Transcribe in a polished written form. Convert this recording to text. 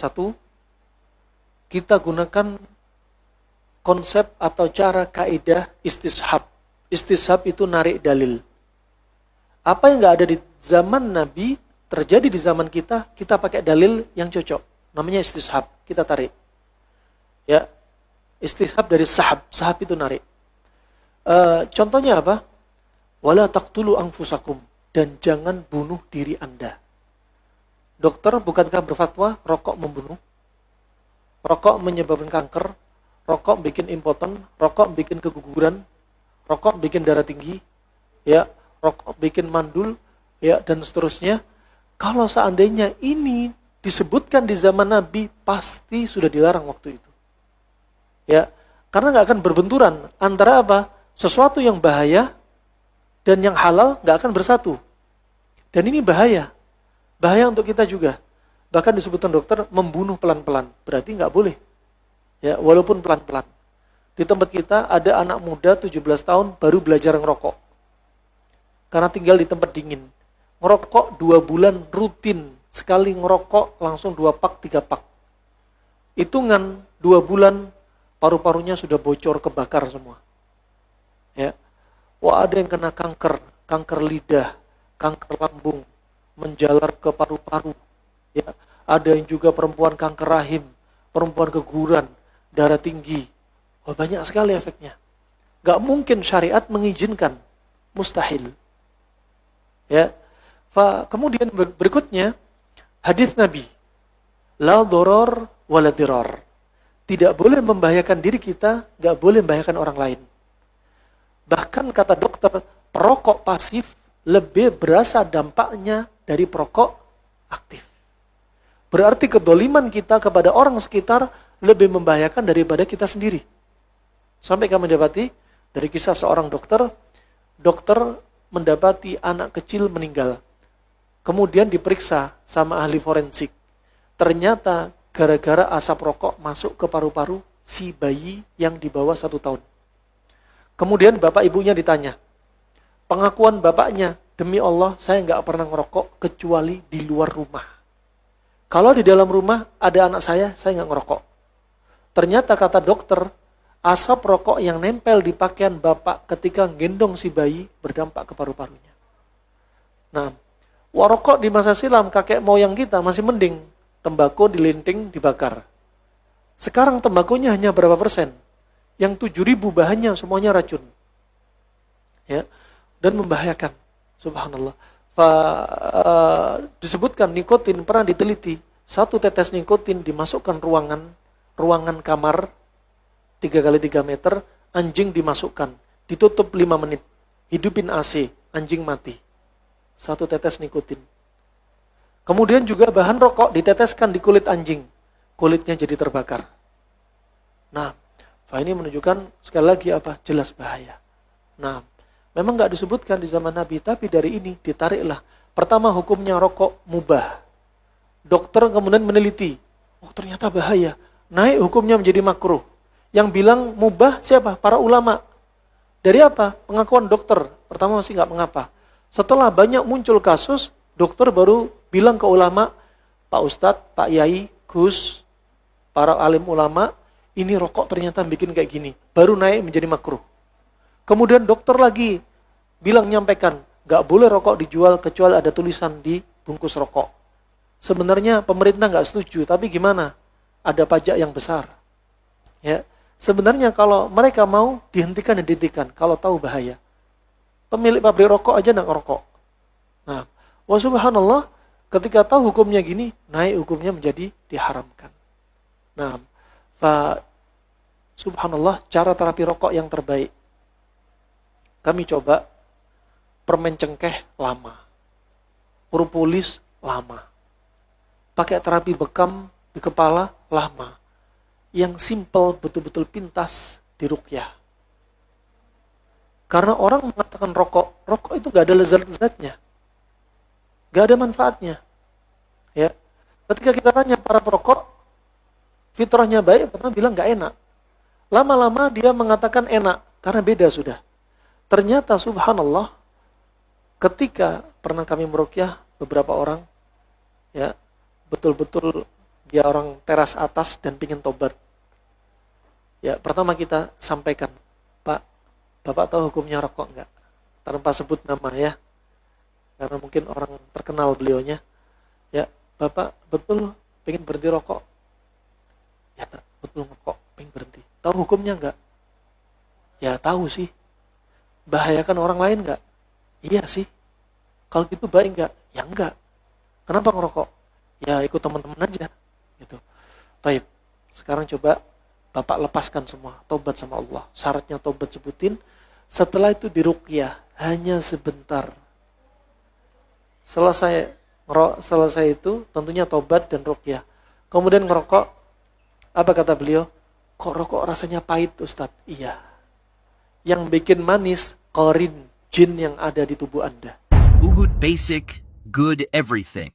Satu, kita gunakan konsep atau cara kaidah istishab. Istishab itu narik dalil. Apa yang nggak ada di zaman Nabi terjadi di zaman kita pakai dalil yang cocok. Namanya istishab. Kita tarik. Ya, istishab dari sahab. Sahab itu narik. Contohnya apa? Wala taqtulu anfusakum, dan jangan bunuh diri Anda. Dokter bukankah berfatwa rokok membunuh? Rokok menyebabkan kanker, rokok bikin impoten, rokok bikin keguguran, rokok bikin darah tinggi, ya, rokok bikin mandul, ya, dan seterusnya. Kalau seandainya ini disebutkan di zaman Nabi, pasti sudah dilarang waktu itu. Ya, karena nggak akan berbenturan antara apa? Sesuatu yang bahaya dan yang halal nggak akan bersatu. Dan ini bahaya. Bahaya untuk kita juga. Bahkan disebutkan dokter membunuh pelan-pelan. Berarti nggak boleh. Ya, walaupun pelan-pelan. Di tempat kita ada anak muda 17 tahun baru belajar ngerokok. Karena tinggal di tempat dingin. Ngerokok 2 bulan rutin. Sekali ngerokok langsung 2 pak, 3 pak. Hitungan 2 bulan paru-parunya sudah bocor, kebakar semua. Ya. Wah, ada yang kena kanker, kanker lidah, kanker lambung, menjalar ke paru-paru. Ya, ada yang juga perempuan kanker rahim, perempuan keguguran, darah tinggi. Oh, banyak sekali efeknya. Gak mungkin syariat mengizinkan, mustahil. Ya, kemudian berikutnya hadis Nabi, la doror wala dirar. Tidak boleh membahayakan diri kita, gak boleh membahayakan orang lain. Bahkan kata dokter, perokok pasif lebih berasa dampaknya dari perokok aktif. Berarti kedoliman kita kepada orang sekitar lebih membahayakan daripada kita sendiri. Sampai kami mendapati dari kisah seorang dokter mendapati anak kecil meninggal. Kemudian diperiksa sama ahli forensik. Ternyata gara-gara asap rokok masuk ke paru-paru si bayi yang di bawah 1 tahun. Kemudian bapak ibunya ditanya. Pengakuan bapaknya, demi Allah saya nggak pernah ngerokok kecuali di luar rumah. Kalau di dalam rumah ada anak saya nggak ngerokok. Ternyata kata dokter, asap rokok yang nempel di pakaian bapak ketika gendong si bayi berdampak ke paru-parunya. Nah, warokok di masa silam kakek moyang kita masih mending. Tembakau dilinting, dibakar. Sekarang tembakunya hanya berapa persen? Yang 7.000 bahannya semuanya racun. Ya, dan membahayakan. Subhanallah. Disebutkan nikotin pernah diteliti. 1 tetes nikotin dimasukkan ruangan kamar 3x3 meter, anjing dimasukkan, ditutup 5 menit, hidupin AC, anjing mati. 1 tetes nikotin. Kemudian juga bahan rokok diteteskan di kulit anjing, kulitnya jadi terbakar. Nah, ini menunjukkan sekali lagi apa? Jelas bahaya. Nah, memang nggak disebutkan di zaman Nabi, tapi dari ini ditariklah. Pertama, hukumnya rokok mubah. Dokter kemudian meneliti, oh ternyata bahaya. Naik hukumnya menjadi makruh. Yang bilang mubah siapa? Para ulama. Dari apa? Pengakuan dokter. Pertama masih nggak mengapa. Setelah banyak muncul kasus, dokter baru bilang ke ulama, Pak Ustadz, Pak Yai, Gus, para alim ulama, ini rokok ternyata bikin kayak gini. Baru naik menjadi makruh. Kemudian dokter lagi bilang, nyampaikan, gak boleh rokok dijual kecuali ada tulisan di bungkus rokok. Sebenarnya pemerintah gak setuju, tapi gimana? Ada pajak yang besar. Ya, sebenarnya kalau mereka mau dihentikan, kalau tahu bahaya. Pemilik pabrik rokok aja gak ngerokok. Nah, wa subhanallah, ketika tahu hukumnya gini, naik hukumnya menjadi diharamkan. Nah, subhanallah, cara terapi rokok yang terbaik. Kami coba permen cengkeh lama, propolis lama, pakai terapi bekam di kepala lama, yang simple betul-betul pintas diruqyah. Karena orang mengatakan rokok itu gak ada lezat-lezatnya, gak ada manfaatnya. Ya, ketika kita tanya para perokok, fitrahnya baik, pertama bilang gak enak. Lama-lama dia mengatakan enak karena beda sudah. Ternyata subhanallah, ketika pernah kami meruqyah beberapa orang, ya betul-betul dia orang teras atas dan pingin tobat. Ya, pertama kita sampaikan, Pak, Bapak tahu hukumnya rokok enggak? Tanpa sebut nama ya. Karena mungkin orang terkenal beliaunya. Ya, Bapak betul pengen berhenti rokok? Ya, betul rokok, pengen berhenti. Tahu hukumnya enggak? Ya, tahu sih. Bahayakan orang lain enggak? Iya sih. Kalau gitu baik enggak? Ya enggak. Kenapa ngerokok? Ya ikut teman-teman aja. Gitu. Baik. Sekarang coba Bapak lepaskan semua. Tobat sama Allah. Syaratnya tobat sebutin. Setelah itu diruqyah. Hanya sebentar. Selesai itu tentunya tobat dan ruqyah. Kemudian ngerokok. Apa kata beliau? Kok rokok rasanya pahit Ustadz? Iya. Yang bikin manis qarin, jin yang ada di tubuh Anda. Uhud Basic, good everything.